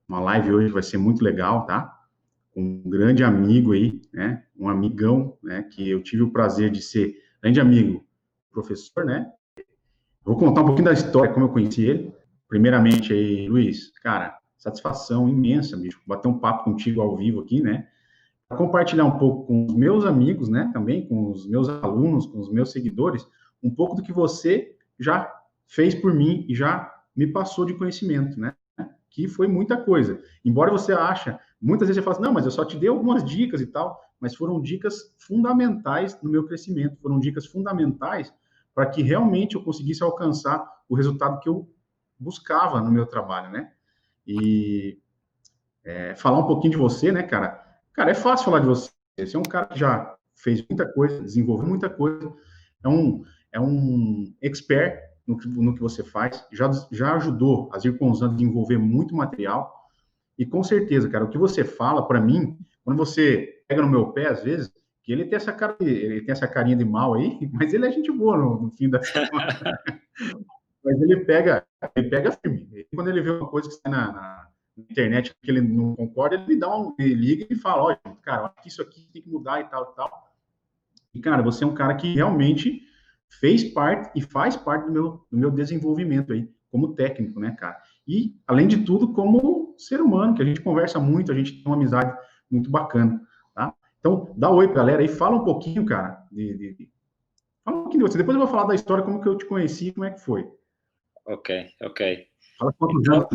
Uma live hoje vai ser muito legal, tá? Um grande amigo aí, né? Um amigão, né? Que eu tive o prazer de ser grande amigo, professor, né? Vou contar um pouquinho da história, como eu conheci ele. Primeiramente aí, Luiz, cara, satisfação imensa, bicho, bater um papo contigo ao vivo aqui, né? Para compartilhar um pouco com os meus amigos, né? Também com os meus alunos, com os meus seguidores, um pouco do que você já fez por mim e já me passou de conhecimento, né? Que foi muita coisa. Embora você acha, muitas vezes você fala assim, não, mas eu só te dei algumas dicas e tal, mas foram dicas fundamentais no meu crescimento, foram dicas fundamentais para que realmente eu conseguisse alcançar o resultado que eu buscava no meu trabalho, né? E falar um pouquinho de você, né, cara? Cara, é fácil falar de você. Você é um cara que já fez muita coisa, desenvolveu muita coisa, é um expert no que você faz, já ajudou a Zirconzan a desenvolver muito material, e com certeza, cara, o que você fala para mim, quando você pega no meu pé, às vezes, que ele tem essa cara, ele tem essa carinha de mal aí, mas ele é gente boa no fim das contas. Mas ele pega firme. E quando ele vê uma coisa que está na internet que ele não concorda, ele liga e fala, olha, cara, acho que isso aqui tem que mudar e tal, e tal. E, cara, você é um cara que realmente fez parte e faz parte do meu desenvolvimento aí, como técnico, né, cara? E, além de tudo, como ser humano, que a gente conversa muito, a gente tem uma amizade muito bacana, tá? Então, dá oi pra galera aí, fala um pouquinho, cara, fala um pouquinho de você. Depois eu vou falar da história, como que eu te conheci, como é que foi. Ok, ok. Fala Então,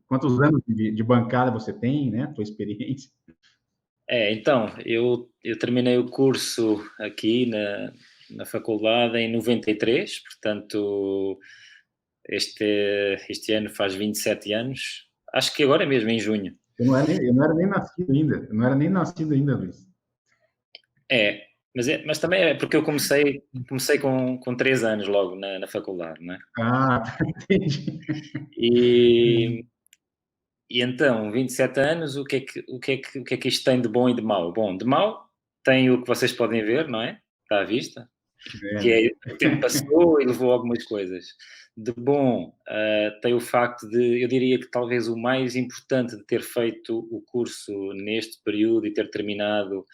quantos anos de bancada você tem, né? Tua experiência. eu terminei o curso aqui na faculdade em 93, portanto, este ano faz 27 anos. Acho que agora é mesmo, em junho. Eu não era nem nascido ainda. Eu não era nem nascido ainda, Luiz. É, mas também é porque eu comecei com 3 anos logo na faculdade, não é? Ah, entendi. E, e então, 27 anos, o que é que isto tem de bom e de mau? Bom, de mau tem o que vocês podem ver, não é? Está à vista. Que É, é o tempo passou e levou algumas coisas. De bom, tem o facto de, eu diria que talvez o mais importante de ter feito o curso neste período e ter terminado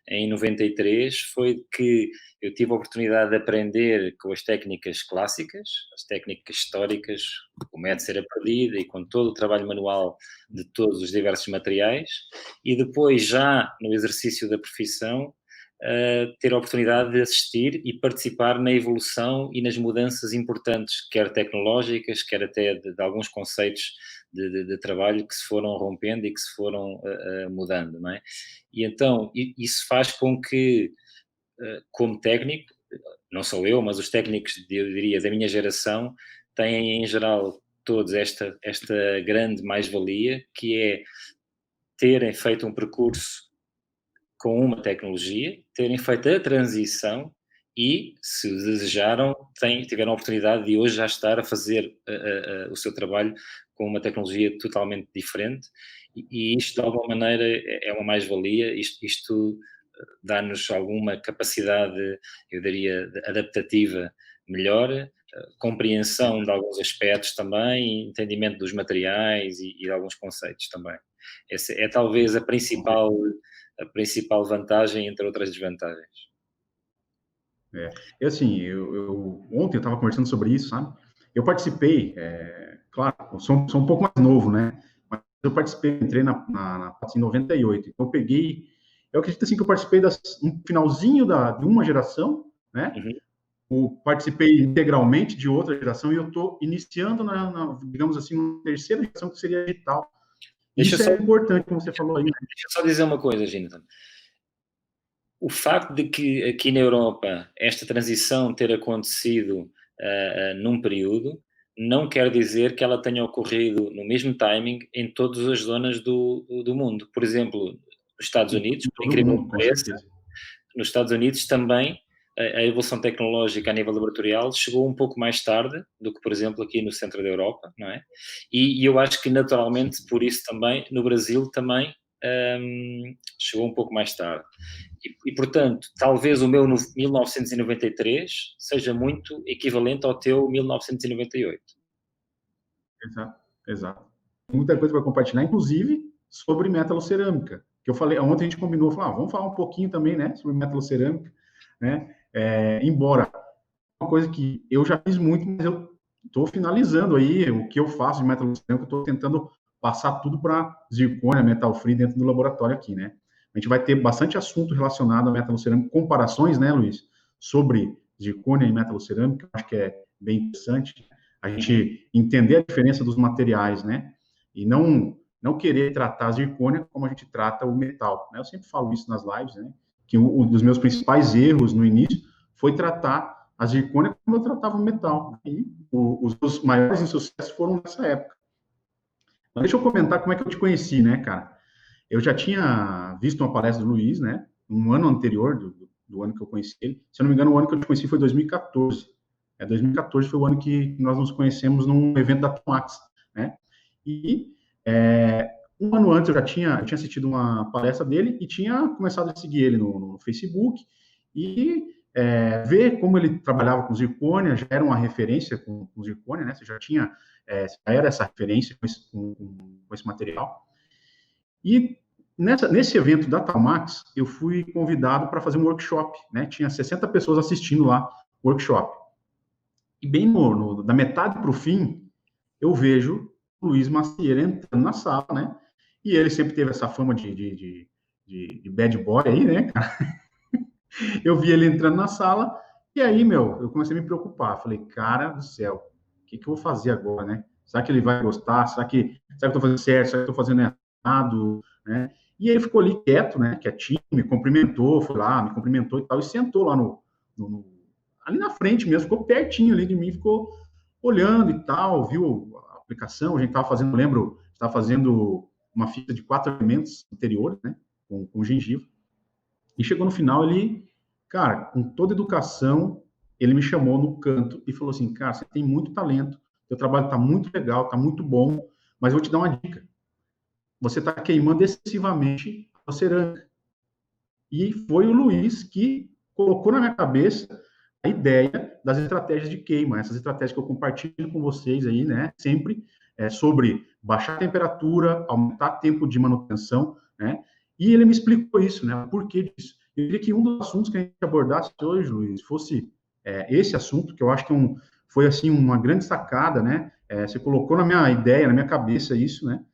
em 93 foi que eu tive a oportunidade de aprender com as técnicas clássicas, as técnicas históricas, como é de ser aprendida e com todo o trabalho manual de todos os diversos materiais, e depois já no exercício da profissão ter a oportunidade de assistir e participar na evolução e nas mudanças importantes, quer tecnológicas, quer até de alguns conceitos de trabalho que se foram rompendo e que se foram mudando, não é? E então, isso faz com que, como técnico, não sou eu, mas os técnicos, eu diria, da minha geração, têm em geral todos esta grande mais-valia, que é terem feito um percurso com uma tecnologia, terem feito a transição e, se desejaram, tiveram a oportunidade de hoje já estar a fazer o seu trabalho com uma tecnologia totalmente diferente e isto, de alguma maneira, é uma mais-valia. Isto dá-nos alguma capacidade, eu diria, adaptativa melhor, compreensão de alguns aspectos também, entendimento dos materiais e de alguns conceitos também. Essa é talvez a principal vantagem entre outras desvantagens. assim, ontem eu estava conversando sobre isso, sabe? Eu participei, claro, eu sou um pouco mais novo, né? Mas eu participei, entrei na PATS em 98. Então eu acredito assim que eu participei um finalzinho de uma geração, né? Uhum. Participei integralmente de outra geração e eu estou iniciando digamos assim, uma terceira geração que seria digital. E Deixa eu isso só, é importante, como você falou aí, né? deixa eu só dizer uma coisa, Jonathan. O facto de que aqui na Europa esta transição ter acontecido num período não quer dizer que ela tenha ocorrido no mesmo timing em todas as zonas do mundo. Por exemplo, nos Estados Unidos, Em por todo incrível mundo, que com pareça, certeza. nos Estados Unidos também a evolução tecnológica a nível laboratorial chegou um pouco mais tarde do que, por exemplo, aqui no centro da Europa, não é? E eu acho que naturalmente, por isso também, no Brasil também chegou um pouco mais tarde. Portanto, talvez o meu 1993 seja muito equivalente ao teu 1998. Exato, exato. muita coisa para compartilhar, inclusive sobre metalocerâmica, que eu falei, ontem a gente combinou, vamos falar um pouquinho também, né, sobre metalocerâmica, né, embora uma coisa que eu já fiz muito, mas eu estou finalizando aí o que eu faço de metalocerâmica, eu estou tentando passar tudo para zircônia, metal free dentro do laboratório aqui, né. A gente vai ter bastante assunto relacionado a metalocerâmica, comparações, né, Luiz, sobre zircônia e metalocerâmica, eu acho que é bem interessante a gente entender a diferença dos materiais, né, e não querer tratar a zircônia como a gente trata o metal, né. Eu sempre falo isso nas lives, né, que um dos meus principais erros no início foi tratar a zircônia como eu tratava o metal. E os maiores insucessos foram nessa época. Mas deixa eu comentar como é que eu te conheci, né, cara? Eu já tinha visto uma palestra do Luiz, né? Um ano anterior do ano que eu conheci ele. Se eu não me engano, o ano que eu te conheci foi 2014. 2014 foi o ano que nós nos conhecemos num evento da Tomax, né? E um ano antes eu tinha assistido uma palestra dele e tinha começado a seguir ele no Facebook e ver como ele trabalhava com zircônia, já era uma referência com zircônia, né? Você já tinha, já era essa referência com esse material. E nesse evento da Talmax, eu fui convidado para fazer um workshop, né? Tinha 60 pessoas assistindo lá o workshop. E bem da metade para o fim, eu vejo o Luiz Macieira entrando na sala, né? E ele sempre teve essa fama de bad boy aí, né, cara? Eu vi ele entrando na sala, e aí, eu comecei a me preocupar. Falei, cara do céu, o que eu vou fazer agora, né? Será que ele vai gostar? Será que eu estou fazendo certo? Será que eu estou fazendo errado? Né? E ele ficou ali quieto, né? Quietinho, me cumprimentou, foi lá, me cumprimentou e tal, e sentou lá ali na frente mesmo, ficou pertinho ali de mim, ficou olhando e tal, viu a aplicação, a gente estava fazendo, lembro, estava fazendo uma fita de 4 elementos anteriores, né? Com gengiva. E chegou no final, ele, cara, com toda educação, ele me chamou no canto e falou assim, cara, você tem muito talento, teu trabalho está muito legal, está muito bom, mas eu vou te dar uma dica. Você está queimando excessivamente a cerâmica. E foi o Luiz que colocou na minha cabeça a ideia das estratégias de queima, essas estratégias que eu compartilho com vocês aí, né, sempre, sobre baixar a temperatura, aumentar o tempo de manutenção, né, e ele me explicou isso, né, o porquê disso. Eu queria que um dos assuntos que a gente abordasse hoje, Luiz, fosse esse assunto, que eu acho que foi, assim, uma grande sacada, né, você colocou na minha ideia, na minha cabeça isso, né,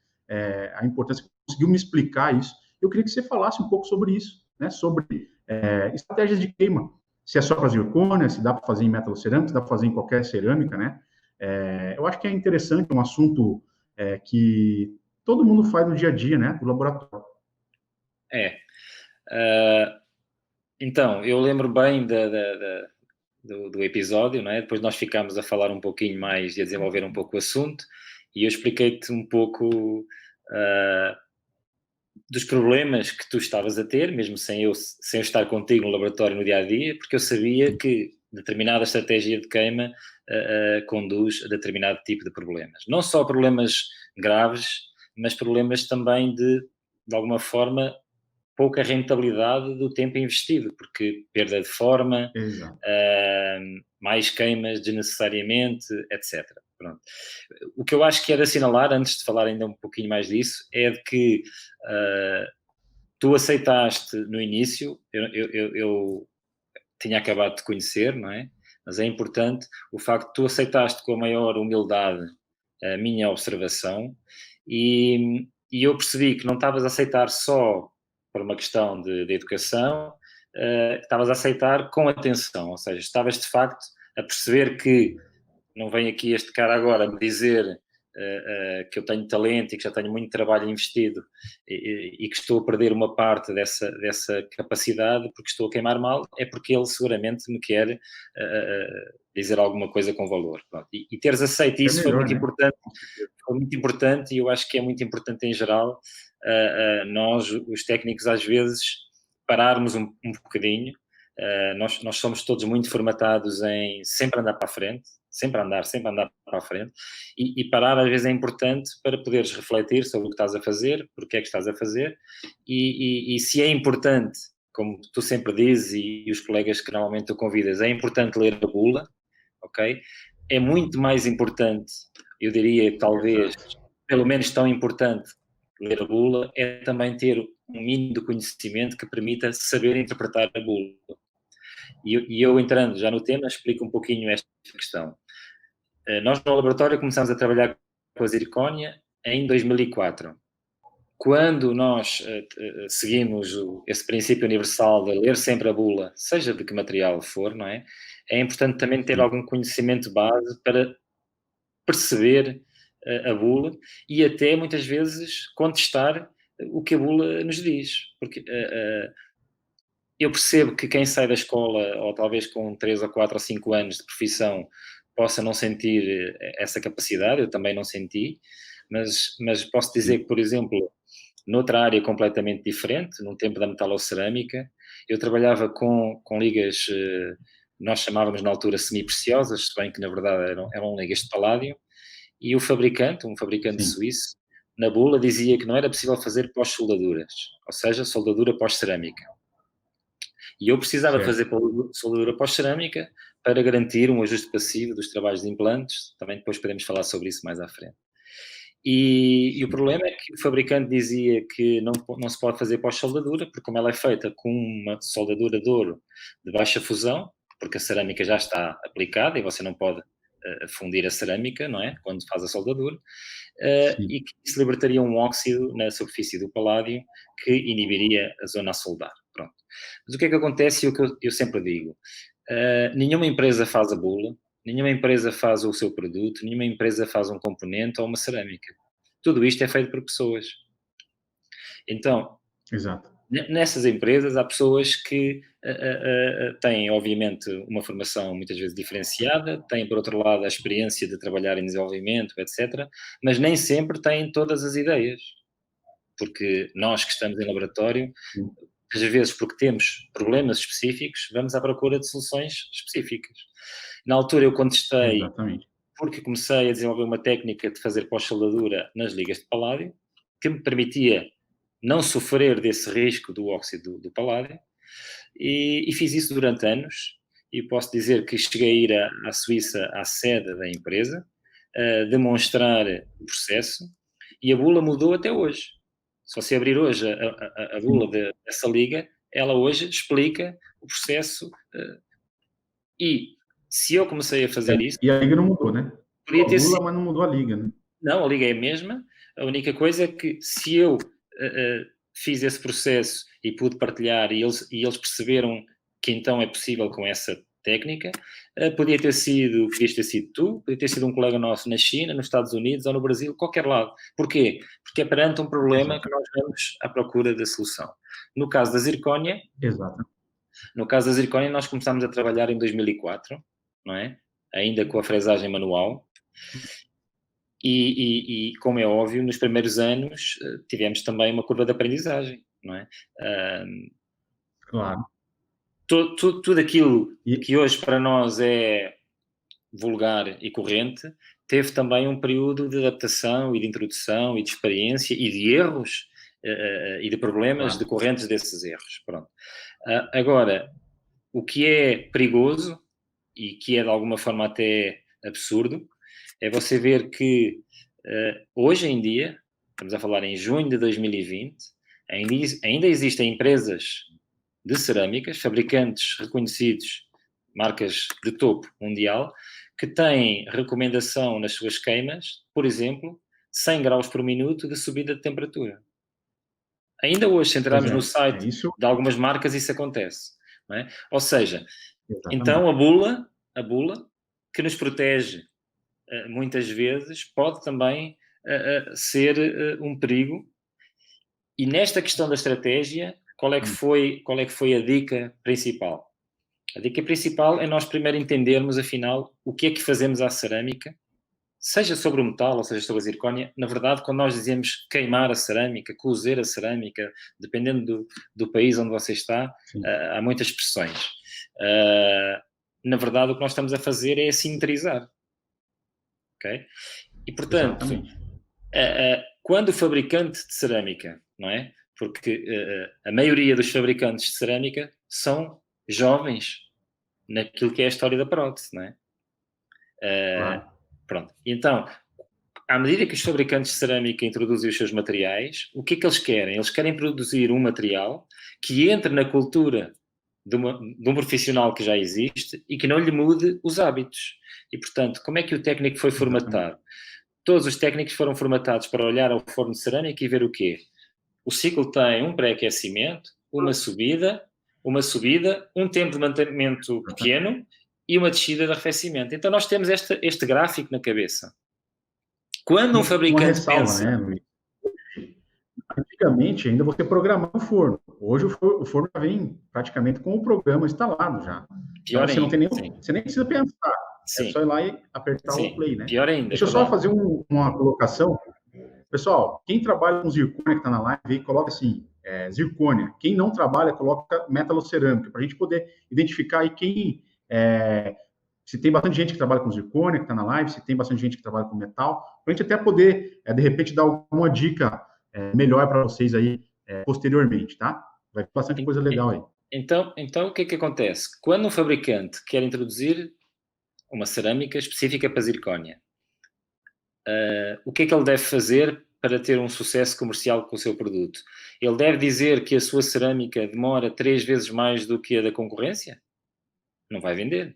a importância, conseguiu me explicar isso. Eu queria que você falasse um pouco sobre isso, né, sobre estratégias de queima, se é só para zircônia, se dá para fazer em metalocerâmica, se dá para fazer em qualquer cerâmica, né? Eu acho que é interessante, um assunto que todo mundo faz no dia a dia, né, do laboratório. Então, eu lembro bem do episódio, não é? Depois nós ficámos a falar um pouquinho mais e a desenvolver um pouco o assunto, e eu expliquei-te um pouco dos problemas que tu estavas a ter, mesmo sem eu estar contigo no laboratório no dia-a-dia, porque eu sabia que determinada estratégia de queima conduz a determinado tipo de problemas. Não só problemas graves, mas problemas também de alguma forma, pouca rentabilidade do tempo investido, porque perda de forma, mais queimas desnecessariamente, etc. Pronto. O que eu acho que é de assinalar, antes de falar ainda um pouquinho mais disso, é de que tu aceitaste no início, eu tinha acabado de conhecer, não é? Mas é importante o facto de tu aceitaste com a maior humildade a minha observação e eu percebi que não estavas a aceitar só por uma questão de educação, estavas a aceitar com atenção, ou seja, estavas de facto a perceber que não vem aqui este cara agora me dizer que eu tenho talento e que já tenho muito trabalho investido e que estou a perder uma parte dessa capacidade porque estou a queimar mal, é porque ele seguramente me quer dizer alguma coisa com valor. Pronto. E teres aceito isso melhor, né? Foi muito importante e eu acho que é muito importante em geral nós, os técnicos, às vezes pararmos um bocadinho. Nós somos todos muito formatados em sempre andar para a frente, sempre andar para a frente, e parar às vezes é importante para poderes refletir sobre o que estás a fazer, porque é que estás a fazer, e se é importante, como tu sempre dizes, e os colegas que normalmente tu convidas, é importante ler a bula, ok? É muito mais importante, eu diria, talvez, pelo menos tão importante ler a bula, é também ter um mínimo de conhecimento que permita saber interpretar a bula. E eu entrando já no tema, explico um pouquinho esta questão. Nós no laboratório começámos a trabalhar com a zircónia em 2004. Quando nós seguimos esse princípio universal de ler sempre a bula, seja de que material for, não é? É importante também ter algum conhecimento base para perceber a bula e até, muitas vezes, contestar o que a bula nos diz. Porque eu percebo que quem sai da escola, ou talvez com 3 ou 4 ou 5 anos de profissão, possa não sentir essa capacidade, eu também não senti, mas posso dizer que, por exemplo, noutra área completamente diferente, num tempo da metalocerâmica, eu trabalhava com ligas, nós chamávamos na altura semi-preciosas, se bem que na verdade eram ligas de paládio, e o fabricante, um fabricante Sim. suíço, na bula dizia que não era possível fazer pós-soldaduras, ou seja, soldadura pós-cerâmica. E eu precisava de fazer soldadura pós-cerâmica para garantir um ajuste passivo dos trabalhos de implantes, também depois podemos falar sobre isso mais à frente. E o problema é que o fabricante dizia que não se pode fazer pós-soldadura, porque como ela é feita com uma soldadura de ouro de baixa fusão, porque a cerâmica já está aplicada e você não pode fundir a cerâmica, não é? Quando faz a soldadura, e que isso libertaria um óxido na superfície do paládio que inibiria a zona a soldar. Pronto. Mas o que é que acontece e o que eu sempre digo? Nenhuma empresa faz a bula, nenhuma empresa faz o seu produto, nenhuma empresa faz um componente ou uma cerâmica. Tudo isto é feito por pessoas. Então, Exato. nessas empresas há pessoas que têm, obviamente, uma formação muitas vezes diferenciada, têm, por outro lado, a experiência de trabalhar em desenvolvimento, etc., mas nem sempre têm todas as ideias. Porque nós que estamos em laboratório, às vezes porque temos problemas específicos, vamos à procura de soluções específicas. Na altura eu contestei, Exatamente. porque comecei a desenvolver uma técnica de fazer pós-soldadura nas ligas de paládio, que me permitia não sofrer desse risco do óxido do paládio, e fiz isso durante anos, e posso dizer que cheguei a ir à Suíça, à sede da empresa, demonstrar o processo, e a bula mudou até hoje. Se você abrir hoje a bula dessa liga, ela hoje explica o processo, e se eu comecei a fazer isso... E a liga não mudou, né? Podia ter Bula, sido... mas não mudou a liga, né? Não, a liga é a mesma. A única coisa é que se eu fiz esse processo e pude partilhar e eles perceberam que então é possível com essa técnica, podias ter sido tu, podia ter sido um colega nosso na China, nos Estados Unidos ou no Brasil, qualquer lado. Porquê? Porque é perante um problema que nós vamos à procura da solução. No caso da zircónia, Exato. nós começámos a trabalhar em 2004, não é? Ainda com a fresagem manual. E como é óbvio, nos primeiros anos tivemos também uma curva de aprendizagem, não é? Claro. Tudo aquilo que hoje para nós é vulgar e corrente, teve também um período de adaptação e de introdução e de experiência e de erros e de problemas decorrentes desses erros. Pronto. Agora, o que é perigoso e que é de alguma forma até absurdo é você ver que hoje em dia, estamos a falar em junho de 2020, ainda existem empresas de cerâmicas, fabricantes reconhecidos, marcas de topo mundial, que têm recomendação nas suas queimas, por exemplo, 100 graus por minuto de subida de temperatura. Ainda hoje, se entrarmos no site de algumas marcas, isso acontece. Não é? Ou seja, então a bula, que nos protege muitas vezes, pode também ser um perigo. E nesta questão da estratégia, qual é que foi a dica principal? A dica principal é nós primeiro entendermos, afinal, o que é que fazemos à cerâmica, seja sobre o metal ou seja sobre a zircónia. Na verdade, quando nós dizemos queimar a cerâmica, cozer a cerâmica, dependendo do país onde você está, há muitas expressões. Na verdade, o que nós estamos a fazer é sinterizar. Okay? E, portanto, quando o fabricante de cerâmica, não é? Porque a maioria dos fabricantes de cerâmica são jovens naquilo que é a história da prótese, não é? Pronto. Então, à medida que os fabricantes de cerâmica introduzem os seus materiais, o que é que eles querem? Eles querem produzir um material que entre na cultura de um profissional que já existe e que não lhe mude os hábitos. E, portanto, como é que o técnico foi formatado? Todos os técnicos foram formatados para olhar ao forno de cerâmica e ver o quê? O ciclo tem um pré-aquecimento, uma subida, um tempo de mantenimento pequeno e uma descida de arrefecimento. Então, nós temos este gráfico na cabeça. Quando um fabricante ressalva, pensa... né? Antigamente, ainda você programava o forno. Hoje, o forno já vem praticamente com o programa instalado já. Pior Então, você não tem ainda, nem, você nem precisa pensar. É sim, só ir lá e apertar o sim, play, né? pior ainda, Deixa eu só verdade. fazer uma colocação. Pessoal, quem trabalha com zircônia que está na live aí, coloca assim, zircônia. Quem não trabalha, coloca metalocerâmica, para a gente poder identificar aí se tem bastante gente que trabalha com zircônia, que está na live, se tem bastante gente que trabalha com metal, para a gente até poder, de repente, dar alguma dica melhor para vocês aí posteriormente, tá? Vai ter bastante coisa legal aí. Então, o que é que acontece? Quando um fabricante quer introduzir uma cerâmica específica para zircónia, o que é que ele deve fazer para ter um sucesso comercial com o seu produto? Ele deve dizer que a sua cerâmica demora 3 vezes mais do que a da concorrência? Não vai vender.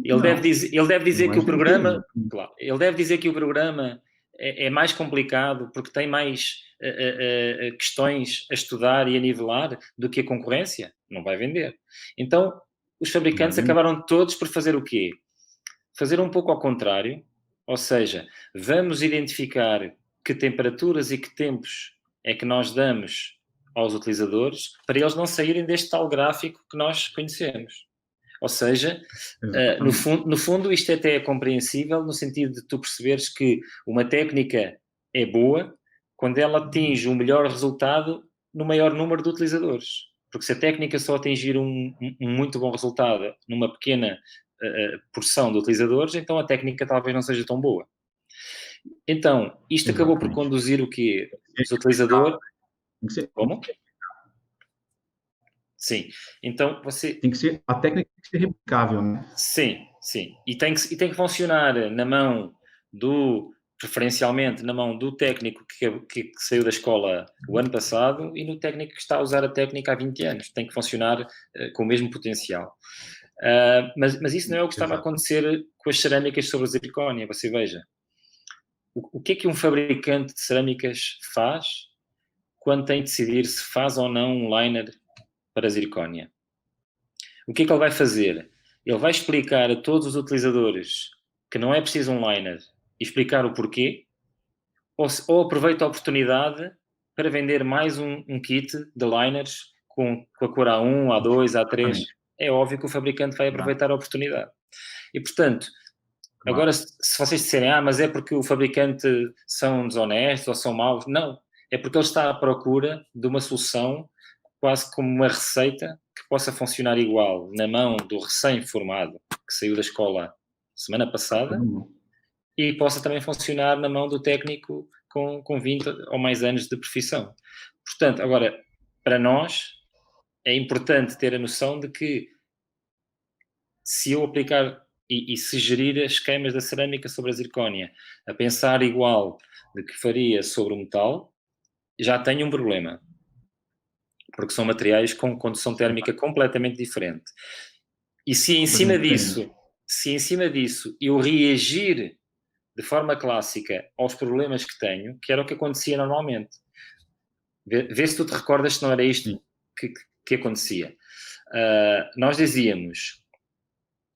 Ele deve dizer que o programa, claro, ele deve dizer que o programa é mais complicado porque tem mais questões a estudar e a nivelar do que a concorrência. Não vai vender. Então, os fabricantes acabaram todos por fazer o quê? Fazer um pouco ao contrário, ou seja, vamos identificar que temperaturas e que tempos é que nós damos aos utilizadores para eles não saírem deste tal gráfico que nós conhecemos. Ou seja, no fundo, isto até é compreensível no sentido de tu perceberes que uma técnica é boa quando ela atinge um melhor resultado no maior número de utilizadores. Porque se a técnica só atingir um muito bom resultado numa pequena porção de utilizadores, então a técnica talvez não seja tão boa. Então, isto acabou por conduzir o quê? Os utilizadores... Como? Sim. Então, a técnica tem que ser replicável, né? Sim, sim. E tem que funcionar preferencialmente na mão do técnico que saiu da escola o ano passado e no técnico que está a usar a técnica há 20 anos. Tem que funcionar com o mesmo potencial. Mas isso não é o que estava a acontecer com as cerâmicas sobre a zircónia. Você veja. O que é que um fabricante de cerâmicas faz quando tem de decidir se faz ou não um liner para zircónia? O que é que ele vai fazer? Ele vai explicar a todos os utilizadores que não é preciso um liner e explicar o porquê, ou aproveita a oportunidade para vender mais um kit de liners com a cor A1, A2, A3. É óbvio que o fabricante vai aproveitar a oportunidade. E, portanto, agora, se vocês disserem, mas é porque o fabricante são desonestos ou são maus, não. É porque ele está à procura de uma solução quase como uma receita que possa funcionar igual na mão do recém-formado que saiu da escola semana passada e possa também funcionar na mão do técnico com 20 ou mais anos de profissão. Portanto, agora, para nós, é importante ter a noção de que se eu aplicar e se gerir as esquemas da cerâmica sobre a zircónia a pensar igual de que faria sobre o metal, já tenho um problema. Porque são materiais com condução térmica completamente diferente. E se em cima disso eu reagir de forma clássica aos problemas que tenho, que era o que acontecia normalmente. Vê se tu te recordas se não era isto que acontecia. Nós dizíamos,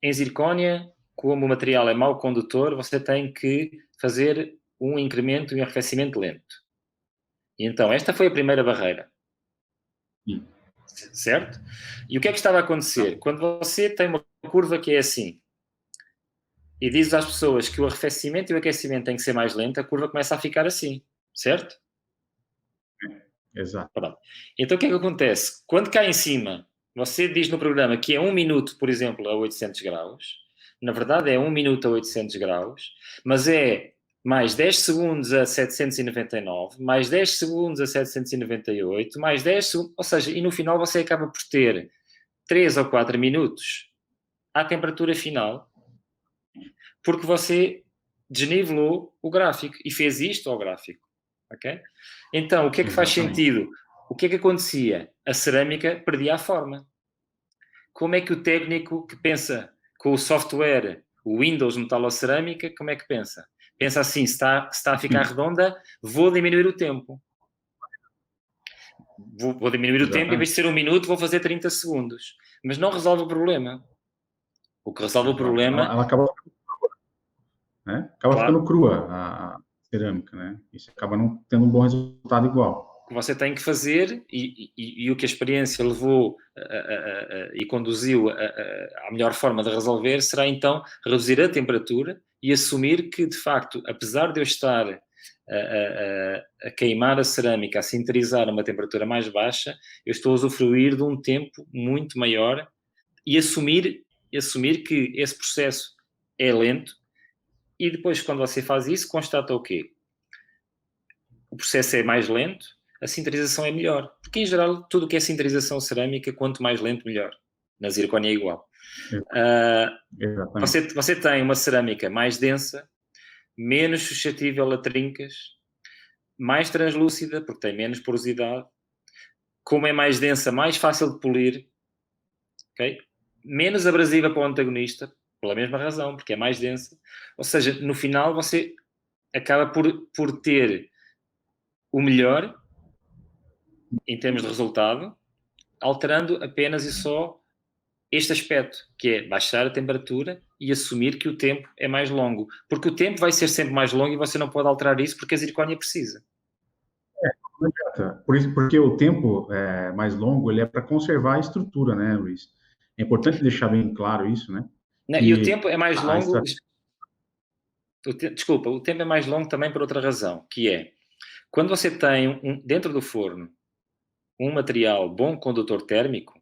em zircónia, como o material é mau condutor, você tem que fazer um incremento e um arrefecimento lento. E então, esta foi a primeira barreira. Certo? E o que é que estava a acontecer? Quando você tem uma curva que é assim e diz às pessoas que o arrefecimento e o aquecimento têm que ser mais lento, a curva começa a ficar assim, certo? Exato. Pronto. Então o que é que acontece? Quando cá em cima você diz no programa que é 1 minuto, por exemplo, a 800 graus, na verdade é 1 minuto a 800 graus, mas é mais 10 segundos a 799, mais 10 segundos a 798, mais 10 segundos, ou seja, e no final você acaba por ter 3 ou 4 minutos à temperatura final, porque você desnivelou o gráfico e fez isto ao gráfico. Ok? Então, o que é que faz sentido? O que é que acontecia? A cerâmica perdia a forma. Como é que o técnico que pensa com o software, o Windows metalocerâmica, como é que pensa? Pensa assim, se está a ficar redonda, vou diminuir o tempo. Vou diminuir o tempo, em vez de ser 1 minuto, vou fazer 30 segundos. Mas não resolve o problema. O que resolve o problema... Ela acaba, né? Acaba ficando crua a cerâmica, né? Isso acaba não tendo um bom resultado igual. O que você tem que fazer, e o que a experiência levou e conduziu à melhor forma de resolver, será então reduzir a temperatura e assumir que, de facto, apesar de eu estar a queimar a cerâmica, a sinterizar a uma temperatura mais baixa, eu estou a usufruir de um tempo muito maior e assumir que esse processo é lento. E depois, quando você faz isso, constata o quê? O processo é mais lento, a sinterização é melhor. Porque, em geral, tudo o que é sinterização cerâmica, quanto mais lento, melhor. Na zircónia é igual. Você tem uma cerâmica mais densa, menos suscetível a trincas, mais translúcida, porque tem menos porosidade. Como é mais densa, mais fácil de polir. Okay? Menos abrasiva para o antagonista, pela mesma razão, porque é mais densa. Ou seja, no final, você acaba por ter o melhor em termos de resultado, alterando apenas e só este aspecto, que é baixar a temperatura e assumir que o tempo é mais longo. Porque o tempo vai ser sempre mais longo e você não pode alterar isso porque a zircónia precisa. Porque o tempo mais longo ele é para conservar a estrutura, né, Luiz? É importante deixar bem claro isso, né? E o tempo é mais longo... Desculpa, o tempo é mais longo também por outra razão, que é, quando você tem dentro do forno um material bom condutor térmico,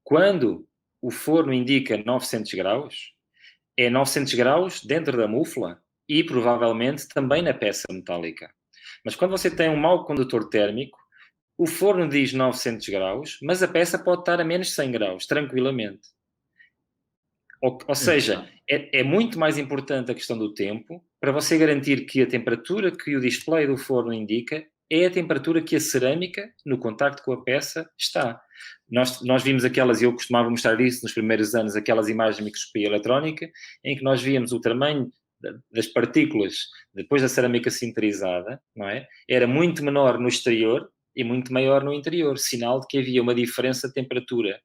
quando o forno indica 900 graus, é 900 graus dentro da mufla e provavelmente também na peça metálica. Mas quando você tem um mau condutor térmico, o forno diz 900 graus, mas a peça pode estar a menos 100 graus, tranquilamente. Ou seja, é muito mais importante a questão do tempo para você garantir que a temperatura que o display do forno indica é a temperatura que a cerâmica, no contacto com a peça, está. Nós vimos aquelas, e eu costumava mostrar isso nos primeiros anos, aquelas imagens de microscopia eletrónica, em que nós víamos o tamanho das partículas depois da cerâmica sinterizada, não é? Era muito menor no exterior e muito maior no interior, sinal de que havia uma diferença de temperatura.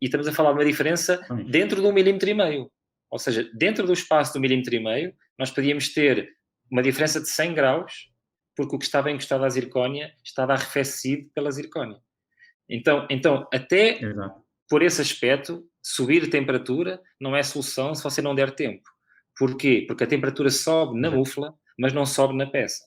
E estamos a falar de uma diferença dentro de 1,5 milímetro. Ou seja, dentro do espaço de 1,5 milímetro, nós podíamos ter uma diferença de 100 graus, porque o que estava encostado à zircónia estava arrefecido pela zircónia. Então até por esse aspecto, subir a temperatura não é solução se você não der tempo. Porquê? Porque a temperatura sobe na mufla, mas não sobe na peça.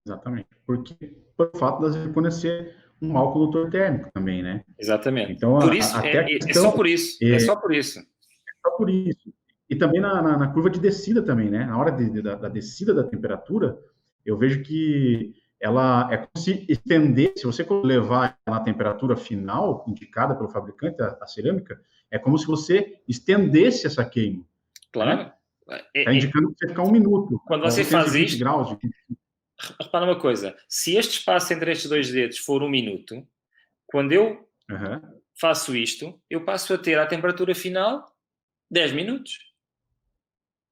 Exatamente. Porque por fato da zircônia ser um mau condutor térmico também, né? Exatamente. Então, por isso, é só por isso. É só por isso. É só por isso. E também na curva de descida também, né? Na hora da descida da temperatura, eu vejo que ela é como se estender, se você levar na temperatura final indicada pelo fabricante, a cerâmica, é como se você estendesse essa queima. Claro. Está indicando que você ficar 1 minuto. Quando você faz isto, graus repara uma coisa, se este espaço entre estes dois dedos for 1 minuto, quando eu faço isto, eu passo a ter a temperatura final 10 minutos.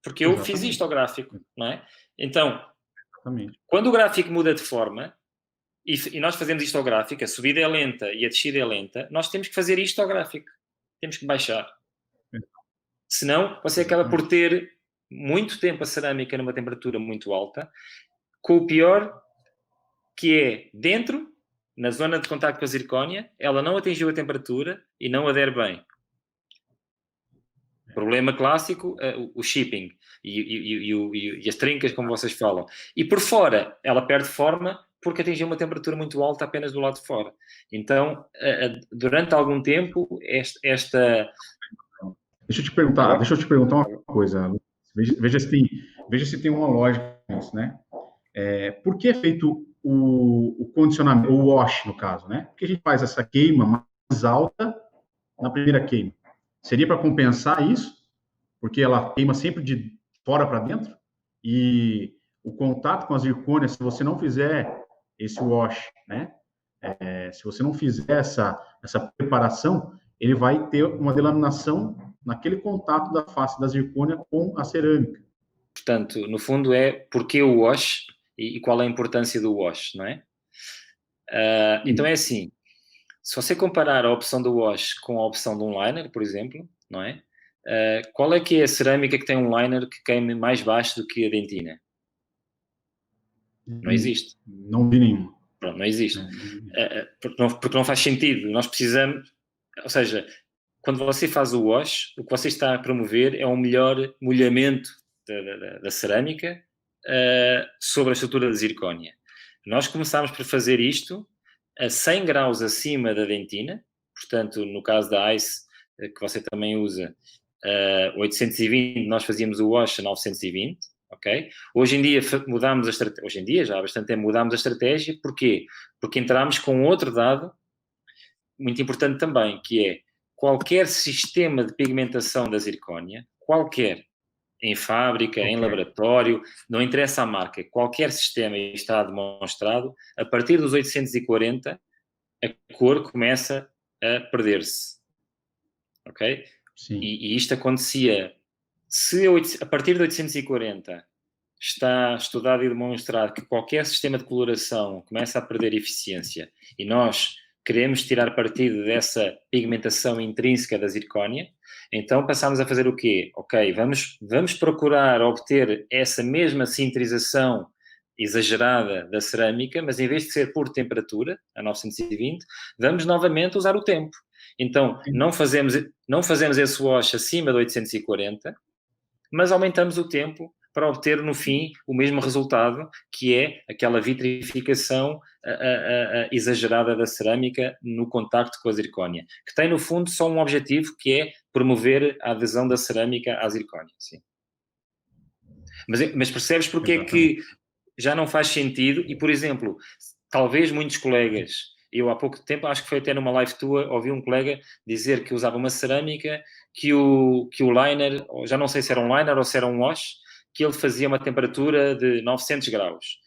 Porque eu fiz isto ao gráfico, não é? Então, quando o gráfico muda de forma, e nós fazemos isto ao gráfico, a subida é lenta e a descida é lenta, nós temos que fazer isto ao gráfico. Temos que baixar. Senão, você acaba por ter muito tempo a cerâmica numa temperatura muito alta, com o pior que é dentro, na zona de contacto com a zircónia, ela não atingiu a temperatura e não adere bem. Problema clássico, o shipping e as trincas, como vocês falam. E por fora, ela perde forma porque atingiu uma temperatura muito alta apenas do lado de fora. Então, durante algum tempo, esta... Deixa eu te perguntar uma coisa. Veja se tem uma lógica nisso, né? Por que é feito o condicionamento, o wash, no caso, né? Por que a gente faz essa queima mais alta na primeira queima? Seria para compensar isso? Porque ela queima sempre de fora para dentro, e o contato com a zircônia, se você não fizer esse wash, né? Se você não fizer essa preparação, ele vai ter uma delaminação naquele contato da face da zircônia com a cerâmica. Portanto, no fundo é porque o wash e qual é a importância do wash, não é? Então é assim, se você comparar a opção do wash com a opção de um liner, por exemplo, não é? Qual é que é a cerâmica que tem um liner que queime mais baixo do que a dentina? Não existe. Não vi nenhum. Pronto, não existe. Porque não faz sentido. Nós precisamos... Ou seja, quando você faz o wash, o que você está a promover é um melhor molhamento da cerâmica sobre a estrutura da zircónia. Nós começámos por fazer isto a 100 graus acima da dentina, portanto, no caso da ICE, que você também usa, 820, nós fazíamos o wash a 920, ok? Hoje em dia mudámos a estratégia, hoje em dia já há bastante tempo mudámos a estratégia, porquê? Porque entramos com outro dado muito importante também, que é qualquer sistema de pigmentação da zircónia, qualquer, em fábrica, em laboratório, não interessa a marca, qualquer sistema está demonstrado, a partir dos 840, a cor começa a perder-se. Ok? Sim. E isto acontecia, a partir de 840 está estudado e demonstrado que qualquer sistema de coloração começa a perder eficiência e nós queremos tirar partido dessa pigmentação intrínseca da zircónia, então passamos a fazer o quê? Ok, vamos procurar obter essa mesma sinterização exagerada da cerâmica, mas em vez de ser por temperatura, a 920, vamos novamente usar o tempo. Então, não fazemos esse wash acima de 840, mas aumentamos o tempo para obter, no fim, o mesmo resultado, que é aquela vitrificação exagerada da cerâmica no contacto com a zircónia, que tem, no fundo, só um objetivo, que é promover a adesão da cerâmica à zircónia. Sim. Mas percebes porque é que já não faz sentido? E, por exemplo, talvez muitos colegas... Eu, há pouco tempo, acho que foi até numa live tua, ouvi um colega dizer que usava uma cerâmica, que o liner, já não sei se era um liner ou se era um wash, que ele fazia uma temperatura de 900 graus.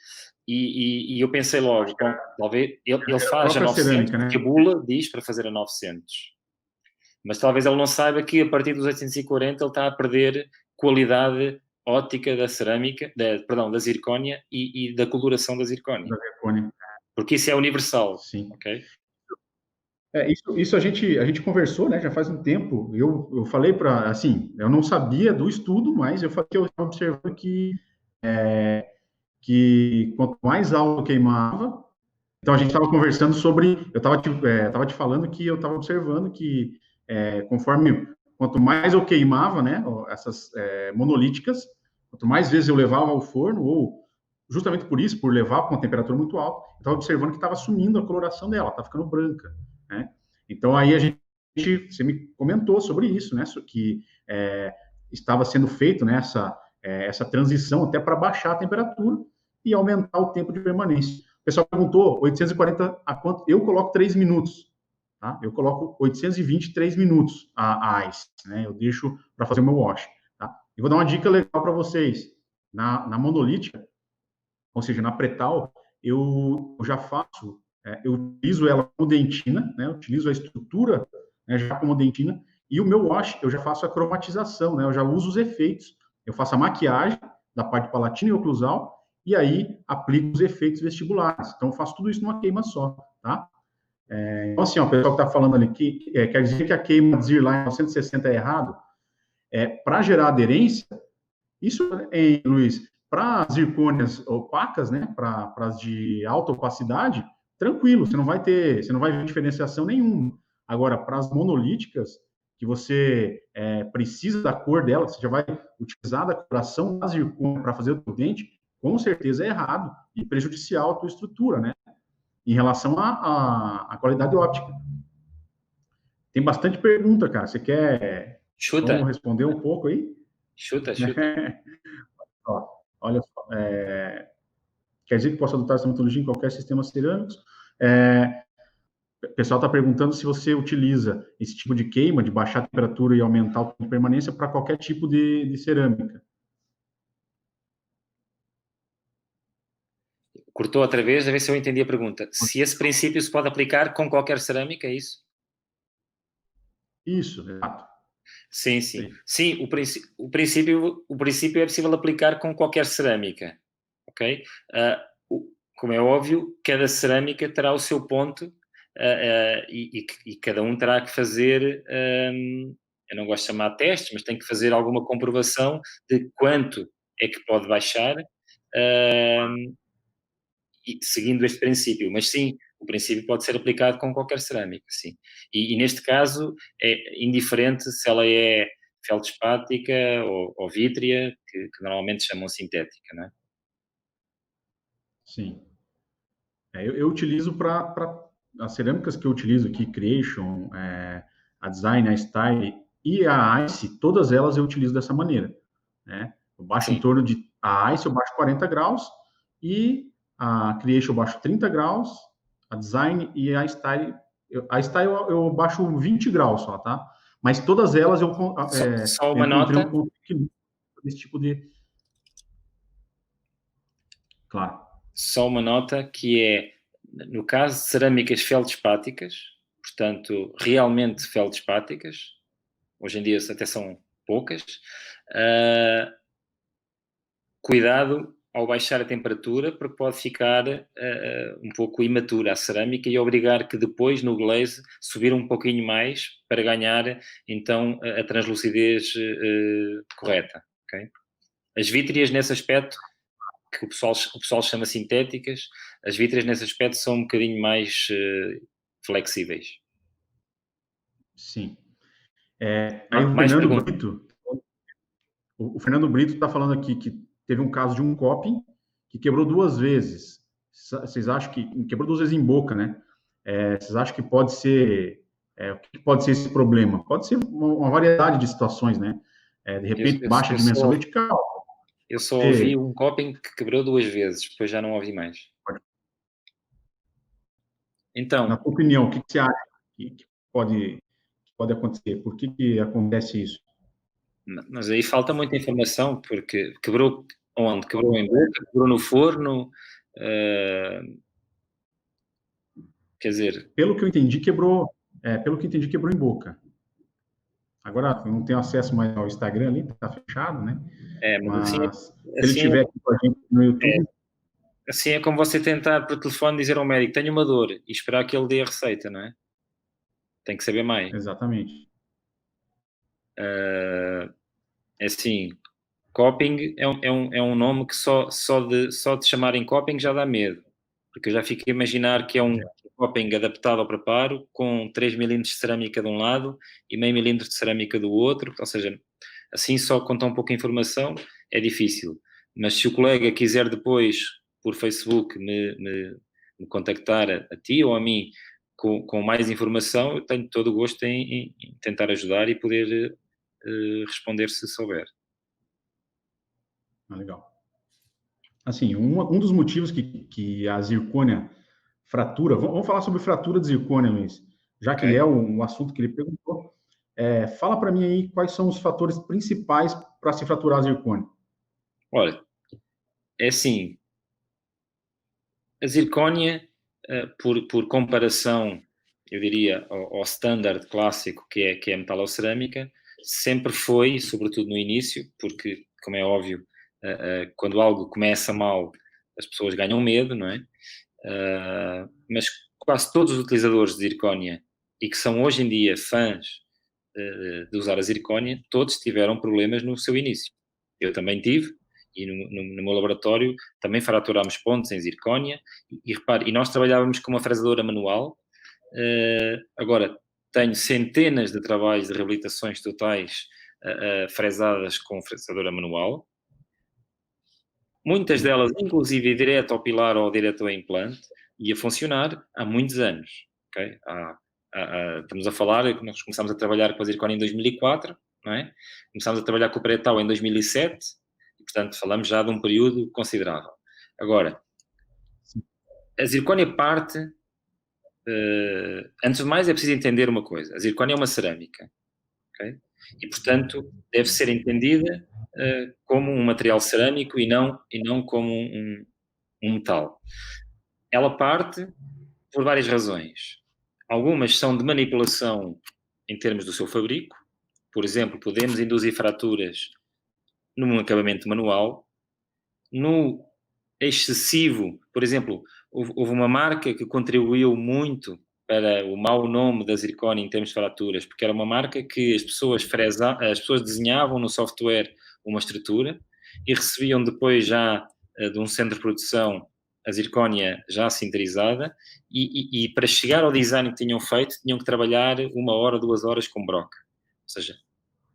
E eu pensei logo, bom, talvez ele faz a 900, cerâmica, né? Porque a bula diz para fazer a 900. Mas talvez ele não saiba que a partir dos 840 ele está a perder qualidade óptica da cerâmica, da zircónia e da coloração da zircónia. Da zircónia. Porque isso é universal. Sim. Ok? Isso a gente conversou, né? Já faz um tempo. Eu falei para, assim, eu não sabia do estudo, mas eu estava observando que quanto mais alto queimava, então a gente estava conversando sobre, eu estava te falando que eu estava observando que conforme quanto mais eu queimava, né? Essas monolíticas, quanto mais vezes eu levava ao forno ou justamente por isso, por levar com uma temperatura muito alta, eu estava observando que estava sumindo a coloração dela, está ficando branca, né? Então, aí você me comentou sobre isso, né? Que estava sendo feito, né, essa transição até para baixar a temperatura e aumentar o tempo de permanência. O pessoal perguntou, 840 a quanto? Eu coloco 3 minutos, tá? Eu coloco 823 minutos a ICE, né? Eu deixo para fazer o meu wash, tá? E vou dar uma dica legal para vocês. Na monolítica, ou seja, na pretal, eu já faço, eu utilizo ela como dentina, né? Eu utilizo a estrutura, né, já como dentina, e o meu wash, eu já faço a cromatização, né? Eu já uso os efeitos, eu faço a maquiagem da parte palatina e oclusal, e aí aplico os efeitos vestibulares. Então, eu faço tudo isso numa queima só, tá? Então, assim, ó, o pessoal que está falando ali, que quer dizer que a queima de Zirline 960 é errado, para gerar aderência, isso, Luiz, para as zircônias opacas, né, para as de alta opacidade, tranquilo, você não vai ver diferenciação nenhuma. Agora, para as monolíticas, que você precisa da cor dela, você já vai utilizar da coloração da zircônia para fazer o teu dente, com certeza é errado e prejudicial a tua estrutura, né? Em relação à qualidade óptica. Tem bastante pergunta, cara. Você quer Vamos responder um pouco aí? Chuta. Ó, olha só, quer dizer que posso adotar essa metodologia em qualquer sistema cerâmico? O pessoal está perguntando se você utiliza esse tipo de queima, de baixar a temperatura e aumentar o tempo de permanência para qualquer tipo de cerâmica. Cortou outra vez, a ver se eu entendi a pergunta. Se esse princípio se pode aplicar com qualquer cerâmica, é isso? Isso, exato. Sim, sim. Sim, o princípio é possível aplicar com qualquer cerâmica, ok? Como é óbvio, cada cerâmica terá o seu ponto e cada um terá que fazer, eu não gosto de chamar testes, mas tem que fazer alguma comprovação de quanto é que pode baixar, e seguindo este princípio. Mas sim, o princípio pode ser aplicado com qualquer cerâmica, sim. E neste caso é indiferente se ela é feldspática ou vítrea, que normalmente chamam sintética, não é? Sim. Eu utilizo para as cerâmicas que eu utilizo aqui, Creation, a Design, a Style e a Ice, todas elas eu utilizo dessa maneira, né? Eu baixo em Sim. torno de... A Ice eu baixo 40 graus e a Creation eu baixo 30 graus, a Design e a Style... A Style eu baixo 20 graus só, tá? Mas todas elas Só eu uma encontrei nota, um ponto de equilíbrio desse tipo de... Claro. só uma nota que é, no caso de cerâmicas feldspáticas, portanto, realmente feldspáticas, hoje em dia até são poucas, cuidado ao baixar a temperatura, porque pode ficar um pouco imatura a cerâmica e obrigar que depois no glaze subir um pouquinho mais para ganhar então a translucidez correta. Okay? As vítreas nesse aspecto, que o pessoal chama sintéticas, as vítreas nesse aspecto são um bocadinho mais flexíveis. Sim. Aí Mais perguntas? O Fernando Brito está falando aqui que teve um caso de um coping que quebrou duas vezes. Vocês acham que quebrou duas vezes em boca, né? Vocês acham que pode ser o que pode ser esse problema? Pode ser uma variedade de situações, né? De Eu, repente eu, baixa eu, dimensão só, vertical. eu só ouvi Ter, um coping que quebrou 2 vezes, depois já não ouvi mais. na Então, tua opinião, o que você acha que pode acontecer? Por que acontece isso? mas aí falta muita informação, porque quebrou onde? Quebrou em boca, quebrou no forno, eh, quer dizer, Pelo que eu entendi, quebrou em boca. Agora eu não tenho acesso mais ao Instagram ali, está fechado, né? mas Mas se ele assim, tiver aqui com a gente no é, YouTube, assim é como você tentar por telefone dizer ao médico, tenho uma dor, e esperar que ele dê a receita, não é? Tem que saber mais. exatamente. É assim, coping é um nome que só de chamarem coping já dá medo, porque eu já fico a imaginar que é um coping adaptado ao preparo, com 3 milímetros de cerâmica de um lado e meio milímetro de cerâmica do outro, ou seja, assim só com tão pouca informação é difícil. Mas se o colega quiser depois, por Facebook, me contactar a ti ou a mim com mais informação, eu tenho todo o gosto em tentar ajudar e poder responder se souber. Ah, legal. Assim, um dos motivos que a zircônia fratura, vamos falar sobre fratura de zircônia, Luiz, já que Ok? é um assunto que ele perguntou. Fala para mim aí quais são os fatores principais para se fraturar a zircônia. Olha, é assim, a zircónia, por comparação, eu diria, ao standard clássico que é a metalocerâmica, sempre foi, sobretudo no início, porque, como é óbvio, quando algo começa mal, as pessoas ganham medo, não é? Mas quase todos os utilizadores de zircónia e que são hoje em dia fãs de usar a zircónia, todos tiveram problemas no seu início. Eu também tive, e no meu laboratório também fraturámos pontos em zircónia, e repare, e nós trabalhávamos com uma fresadora manual, agora tenho centenas de trabalhos de reabilitações totais fresadas com fresadora manual, muitas Sim, delas inclusive direto ao pilar ou direto ao implante, e a funcionar há muitos anos, ok? Estamos a falar que nós começámos a trabalhar com a zircónia em 2004, não é? Começámos a trabalhar com o pretal em 2007, e portanto falamos já de um período considerável. Agora, sim, a zircónia parte, antes de mais é preciso entender uma coisa, a zircónia é uma cerâmica, ok? E portanto deve ser entendida como um material cerâmico e não como um um metal. Ela parte por várias razões. Algumas são de manipulação em termos do seu fabrico. Por exemplo, podemos induzir fraturas num acabamento manual. No excessivo, por exemplo, houve uma marca que contribuiu muito para o mau nome da Zirconia em termos de fraturas, porque era uma marca que as pessoas desenhavam no software uma estrutura e recebiam depois já de um centro de produção a Zirconia já sinterizada e para chegar ao design que tinham feito tinham que trabalhar 1 hora, 2 horas com broca. Ou seja,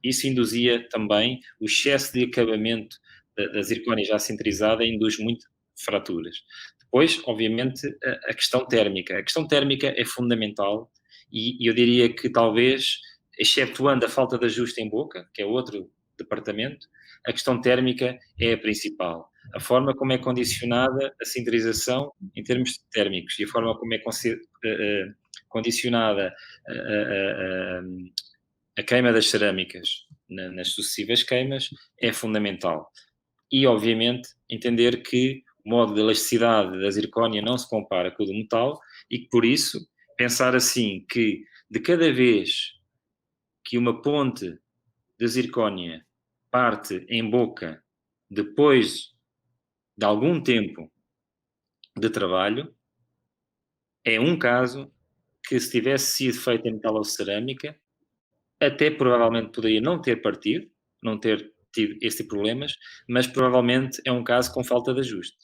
isso induzia também o excesso de acabamento da Zirconia já sinterizada, induz muito fraturas. Depois, obviamente, a questão térmica. A questão térmica é fundamental e eu diria que talvez, excetuando a falta de ajuste em boca, que é outro departamento, a questão térmica é a principal. A forma como é condicionada a sinterização em termos térmicos e a forma como é condicionada a queima das cerâmicas nas sucessivas queimas é fundamental. E, obviamente, entender que o modo de elasticidade da zircónia não se compara com o do metal e que, por isso, pensar assim que de cada vez que uma ponte de zircónia parte em boca depois de algum tempo de trabalho, é um caso que, se tivesse sido feito em metalocerâmica, até provavelmente poderia não ter partido, não ter tido esse tipo de problemas, mas provavelmente é um caso com falta de ajuste.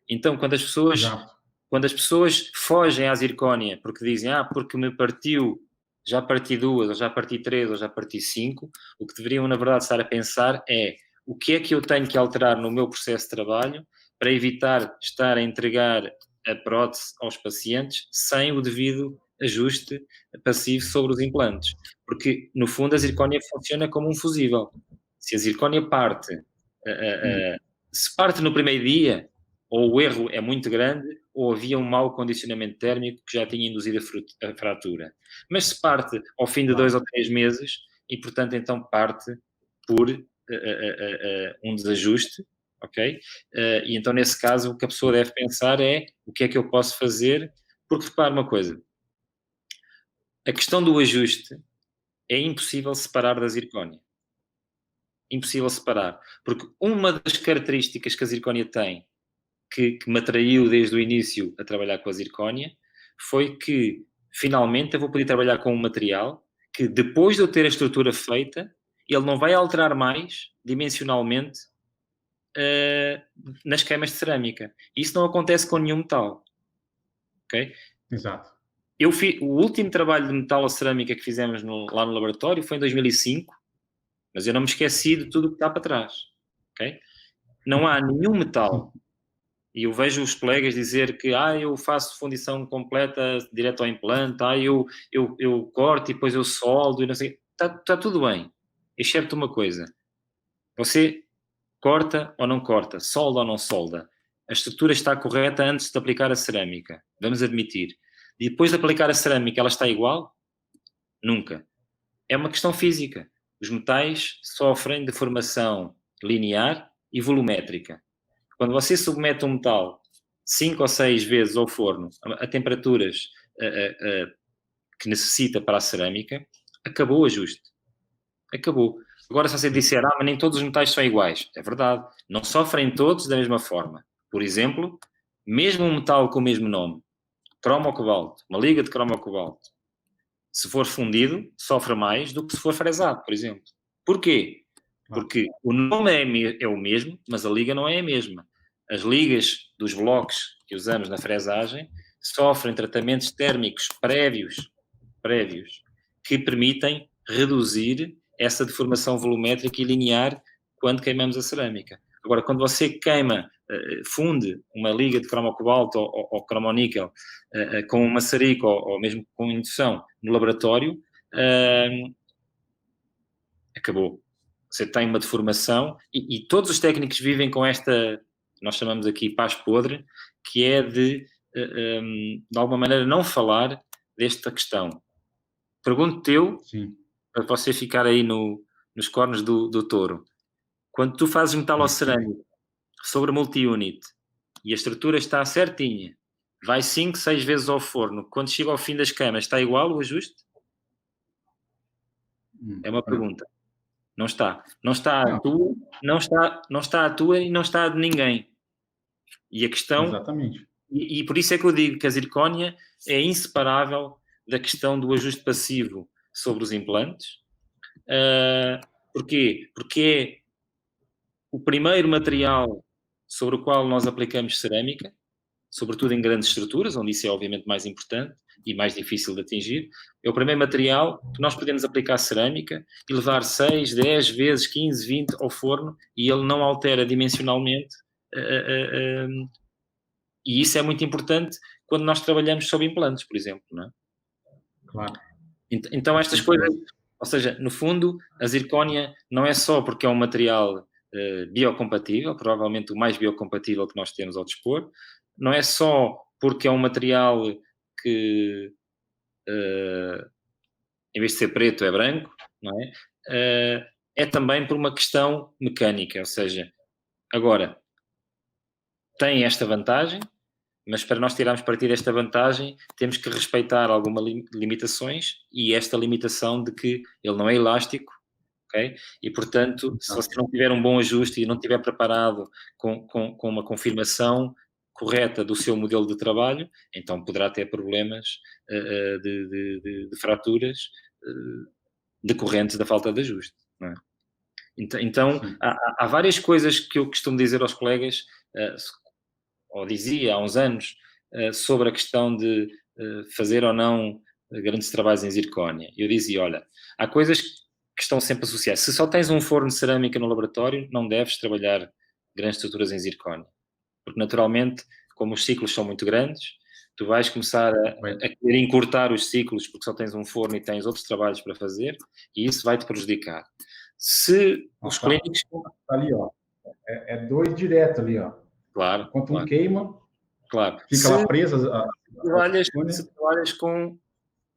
Então, quando as pessoas fogem à zircónia porque dizem, porque me partiu, já parti 2, ou já parti 3, ou já parti 5, o que deveriam, na verdade, estar a pensar é o que é que eu tenho que alterar no meu processo de trabalho para evitar estar a entregar a prótese aos pacientes sem o devido ajuste passivo sobre os implantes. Porque, no fundo, a zircónia funciona como um fusível. Se a zircónia parte, se parte no primeiro dia, ou o erro é muito grande, ou havia um mau condicionamento térmico que já tinha induzido a fratura. Mas se parte ao fim de 2 ou 3 meses, e portanto então parte por um desajuste, ok? E então nesse caso o que a pessoa deve pensar é o que é que eu posso fazer, porque repare uma coisa, a questão do ajuste é impossível separar da zircónia. Impossível separar. Porque uma das características que a zircónia tem, que me atraiu desde o início a trabalhar com a zircónia, foi que finalmente eu vou poder trabalhar com um material que, depois de eu ter a estrutura feita, ele não vai alterar mais dimensionalmente nas queimas de cerâmica. Isso não acontece com nenhum metal. Ok? Exato. O último trabalho de metal ou cerâmica que fizemos lá no laboratório foi em 2005, mas eu não me esqueci de tudo o que está para trás. Okay? Não há nenhum metal, e eu vejo os colegas dizer que eu faço fundição completa direto ao implante, eu corto e depois eu soldo e não sei. Está tudo bem, excepto uma coisa. Você corta ou não corta, solda ou não solda. A estrutura está correta antes de aplicar a cerâmica, vamos admitir. E depois de aplicar a cerâmica, ela está igual? Nunca. É uma questão física. Os metais sofrem de deformação linear e volumétrica. Quando você submete um metal 5 ou 6 vezes ao forno a temperaturas que necessita para a cerâmica, acabou o ajuste. Acabou. Agora, se você disser, mas nem todos os metais são iguais, é verdade. Não sofrem todos da mesma forma. Por exemplo, mesmo um metal com o mesmo nome, cromo-cobalto, uma liga de cromo-cobalto, se for fundido, sofre mais do que se for fresado, por exemplo. Porquê? Porque o nome é o mesmo, mas a liga não é a mesma. As ligas dos blocos que usamos na fresagem sofrem tratamentos térmicos prévios que permitem reduzir essa deformação volumétrica e linear quando queimamos a cerâmica. Agora, quando você funde uma liga de cromo-cobalto ou cromo-níquel com um maçarico ou mesmo com indução no laboratório, acabou. Você tem uma deformação e todos os técnicos vivem com esta, nós chamamos aqui paz podre, que é de alguma maneira não falar desta questão. Pergunto-te para você ficar aí nos cornos do touro. Quando tu fazes metalocerâmica sobre multi-unit, e a estrutura está certinha, vai 5, 6 vezes ao forno, quando chega ao fim das camas, está igual o ajuste? É uma pergunta. Não está. Não está a tua, não está a tua e não está a de ninguém. E a questão... Exatamente. E por isso é que eu digo que a zircónia é inseparável da questão do ajuste passivo sobre os implantes. Porquê? Porque é o primeiro material sobre o qual nós aplicamos cerâmica, sobretudo em grandes estruturas, onde isso é obviamente mais importante e mais difícil de atingir. É o primeiro material que nós podemos aplicar cerâmica e levar 6, 10 vezes, 15, 20 ao forno e ele não altera dimensionalmente. E isso é muito importante quando nós trabalhamos sobre implantes, por exemplo, não é? Claro. Então estas coisas, ou seja, no fundo, a zircónia não é só porque é um material biocompatível, provavelmente o mais biocompatível que nós temos ao dispor, não é só porque é um material que, em vez de ser preto, é branco, não é? É também por uma questão mecânica, ou seja, agora, tem esta vantagem, mas para nós tirarmos partido desta vantagem, temos que respeitar algumas limitações, e esta limitação de que ele não é elástico, ok? E, portanto, se você não tiver um bom ajuste e não estiver preparado com uma confirmação correta do seu modelo de trabalho, então poderá ter problemas de fraturas decorrentes da falta de ajuste, não é? Então há várias coisas que eu costumo dizer aos colegas, ou dizia há uns anos, sobre a questão de fazer ou não grandes trabalhos em zircónia. Eu dizia, olha, há coisas que estão sempre associadas. Se só tens um forno de cerâmica no laboratório, não deves trabalhar grandes estruturas em zircónia. Porque, naturalmente, como os ciclos são muito grandes, tu vais começar a querer encurtar os ciclos porque só tens um forno e tens outros trabalhos para fazer, e isso vai-te prejudicar. Se os clínicos... Ali, ó. É 2 direto ali, ó. Claro. Enquanto um queima, fica lá presa. Se trabalhas com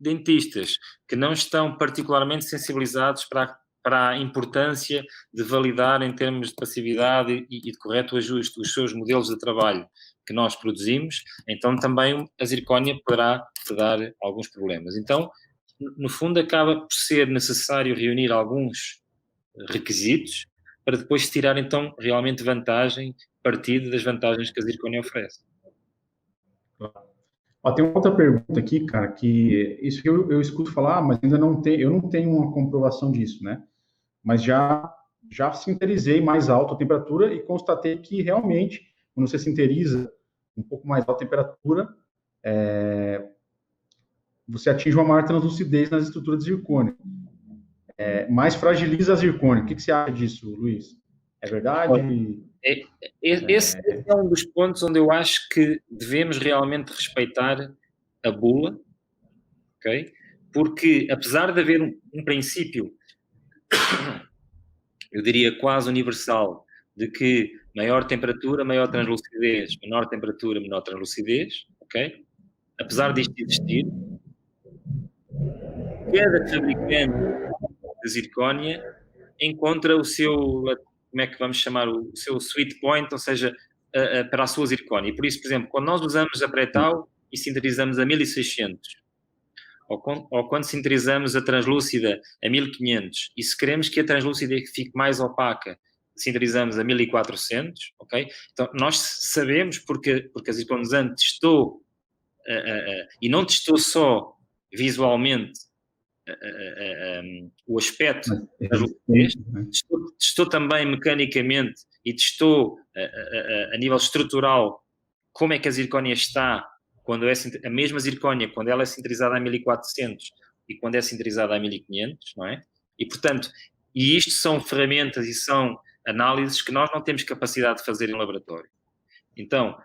dentistas que não estão particularmente sensibilizados para a importância de validar em termos de passividade e de correto ajuste os seus modelos de trabalho que nós produzimos, então também a zircónia poderá te dar alguns problemas. Então, no fundo, acaba por ser necessário reunir alguns requisitos para depois tirar, então, realmente vantagem, partido das vantagens que a zircónia oferece. Ó, tem uma outra pergunta aqui, cara, que isso que eu escuto falar, mas ainda não tenho, eu não tenho uma comprovação disso, né? Mas já sinterizei mais alta a temperatura e constatei que realmente, quando você sinteriza um pouco mais alta a temperatura, você atinge uma maior translucidez nas estruturas de zircônio. Mais fragiliza a zircônio. O que você acha disso, Luiz? É verdade? Esse é um dos pontos onde eu acho que devemos realmente respeitar a bula, ok? Porque, apesar de haver um princípio, eu diria quase universal, de que maior temperatura, maior translucidez, menor temperatura, menor translucidez, ok? Apesar disto existir, cada fabricante de zircónia encontra o seu, como é que vamos chamar, o seu sweet point, ou seja, para a sua zircónia. E por isso, por exemplo, quando nós usamos a Pretal e sinterizamos a 1600, ou quando sinterizamos a translúcida a 1500, e se queremos que a translúcida fique mais opaca, sinterizamos a 1400, ok? Então, nós sabemos, porque a zirconizante testou, e não testou só visualmente o aspecto das lucidez, testou também mecanicamente e testou a nível estrutural como é que a zircónia está quando é a mesma zircónia, quando ela é sinterizada a 1400 e quando é sinterizada a 1500, não é? E, portanto, isto são ferramentas e são análises que nós não temos capacidade de fazer em laboratório. Então,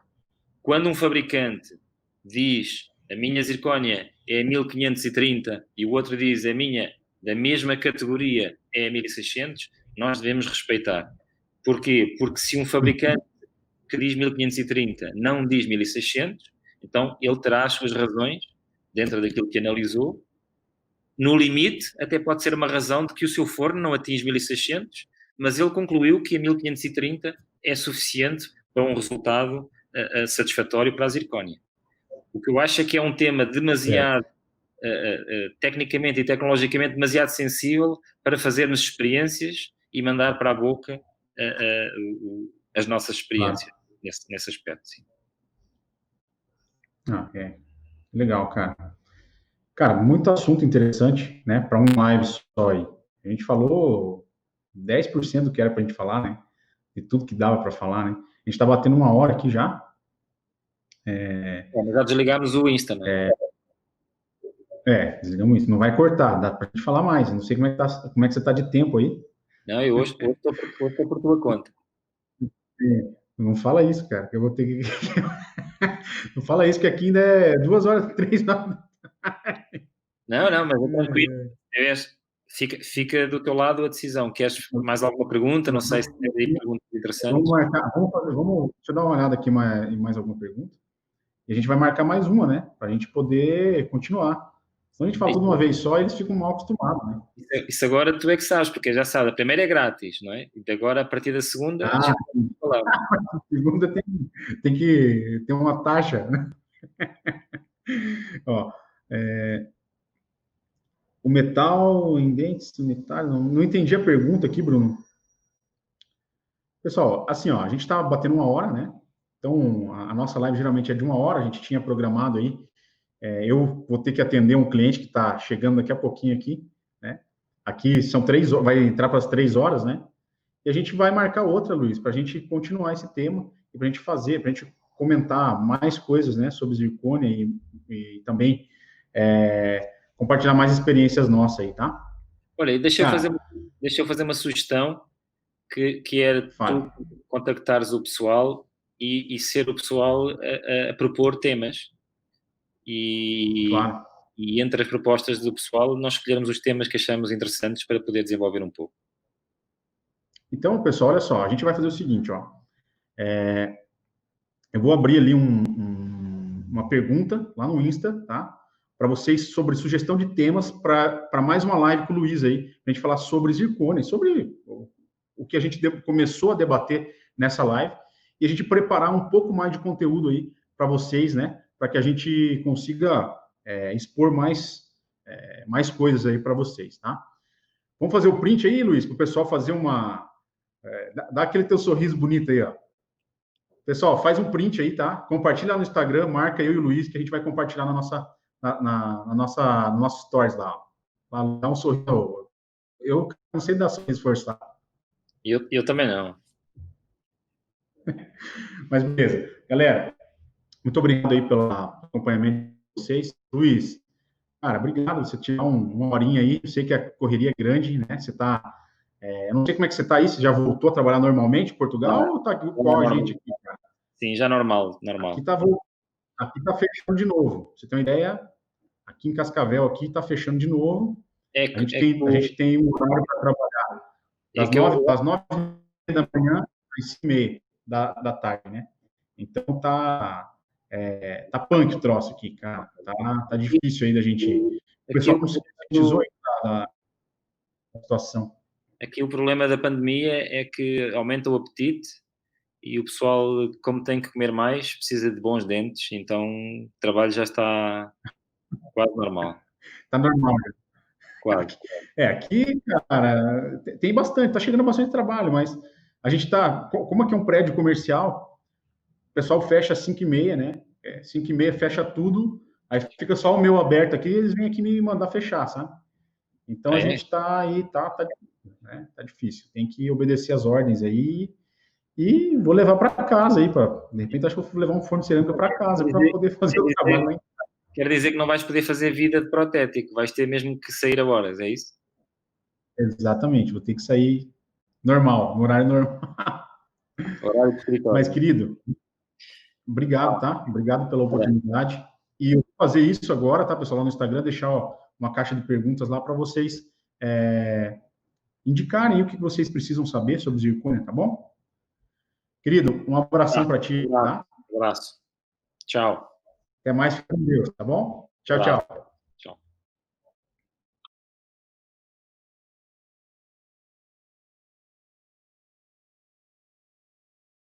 quando um fabricante diz a minha zircónia é a 1530 e o outro diz a minha da mesma categoria é a 1600, nós devemos respeitar. Porquê? Porque se um fabricante que diz 1530 não diz 1600, então ele terá as suas razões dentro daquilo que analisou. No limite, até pode ser uma razão de que o seu forno não atinge 1600, mas ele concluiu que a 1530 é suficiente para um resultado satisfatório para a zircónia. O que eu acho é que é um tema demasiado, tecnicamente e tecnologicamente, demasiado sensível para fazermos experiências e mandar para a boca as nossas experiências, claro, nesse aspecto, sim. Legal, cara. Cara, muito assunto interessante, né, para um live só aí. A gente falou 10% do que era para a gente falar, né, de tudo que dava para falar, né. A gente está batendo 1 hora aqui já. Mas já desligámos o Insta, né? Desligamos isso. Não vai cortar, dá para a gente falar mais. Eu não sei como é que você está de tempo aí. Não, eu hoje estou por tua conta. Não fala isso, cara, que eu vou ter que... Não fala isso, que aqui ainda é 2 horas, 3 horas. Não, mas é tranquilo. Fica do teu lado a decisão. Queres mais alguma pergunta? Não sei se tem aí perguntas interessantes. Vamos marcar, deixa eu dar uma olhada aqui em mais alguma pergunta. E a gente vai marcar mais uma, né? Para a gente poder continuar. Se a gente fala tudo uma vez só, eles ficam mal acostumados, né? Isso agora tu é que sabes, porque já sabes, a primeira é grátis, não é? E agora, a partir da segunda, já podemos falar. A segunda tem que ter uma taxa, né? Ó, o metal em dentes, o metal, não entendi a pergunta aqui, Bruno. Pessoal, assim, ó, a gente está batendo 1 hora, né? Então, a nossa live geralmente é de 1 hora, a gente tinha programado aí. Eu vou ter que atender um cliente que está chegando daqui a pouquinho aqui, né? Aqui são 3 horas, vai entrar para as 3 horas, né? E a gente vai marcar outra, Luiz, para a gente continuar esse tema e para a gente comentar mais coisas, né, sobre zircônia e também compartilhar mais experiências nossas aí, tá? Olha, deixa eu fazer uma sugestão, que era tu contactares o pessoal e ser o pessoal a propor temas. Claro. E entre as propostas do pessoal, nós escolhermos os temas que achamos interessantes para poder desenvolver um pouco. Então, pessoal, olha só, a gente vai fazer o seguinte, ó. Eu vou abrir ali uma pergunta lá no Insta, tá? Para vocês sobre sugestão de temas para mais uma live com o Luiz aí, para a gente falar sobre zircônia, sobre o que a gente começou a debater nessa live e a gente preparar um pouco mais de conteúdo aí para vocês, né? Para que a gente consiga expor mais coisas aí para vocês, tá? Vamos fazer o print aí, Luiz, para o pessoal fazer dá aquele teu sorriso bonito aí, ó. Pessoal, faz um print aí, tá? Compartilha no Instagram, marca eu e o Luiz, que a gente vai compartilhar no nosso stories lá. Dá um sorriso. Eu não sei dar sorriso forçado. Eu também não. Mas beleza. Galera, muito obrigado aí pelo acompanhamento de vocês. Luiz, cara, obrigado. Você tirar uma horinha aí. Eu sei que a correria é grande, né? Você tá... eu não sei como é que você tá aí. Você já voltou a trabalhar normalmente em Portugal ou tá aqui igual a gente aqui, cara? Sim, já normal. Aqui tá fechando de novo. Pra você tem uma ideia? Aqui em Cascavel, aqui tá fechando de novo. A gente tem um horário para trabalhar das 9 da manhã às 5h30 da tarde, né? Então tá punk o troço aqui, cara. Tá difícil aí da gente... O pessoal não se conscientizou da situação. Aqui o problema da pandemia é que aumenta o apetite e o pessoal, como tem que comer mais, precisa de bons dentes, então o trabalho já está quase normal. Tá normal. Quase. Aqui, cara, tem bastante, tá chegando bastante trabalho, mas a gente tá... Como aqui é um prédio comercial, o pessoal fecha às 5h30, né? 5h30 fecha tudo, aí fica só o meu aberto aqui e eles vêm aqui me mandar fechar, sabe? Então a gente tá aí, né? Tá difícil. Tem que obedecer as ordens aí e vou levar para casa aí, de repente acho que eu vou levar um forno de cerâmica para casa para poder fazer o trabalho, né? Quer dizer que não vais poder fazer vida de protético, vais ter mesmo que sair a horas, é isso? Exatamente, vou ter que sair normal, no horário normal. Horário de escritório. Mas, querido, obrigado, tá? Obrigado pela oportunidade. E eu vou fazer isso agora, tá, pessoal, lá no Instagram, deixar uma caixa de perguntas lá para vocês indicarem o que vocês precisam saber sobre zircônia, tá bom? Querido, um abração para ti, tá? Um abraço. Tchau. Até mais, fica com Deus, tá bom? Tchau, tchau.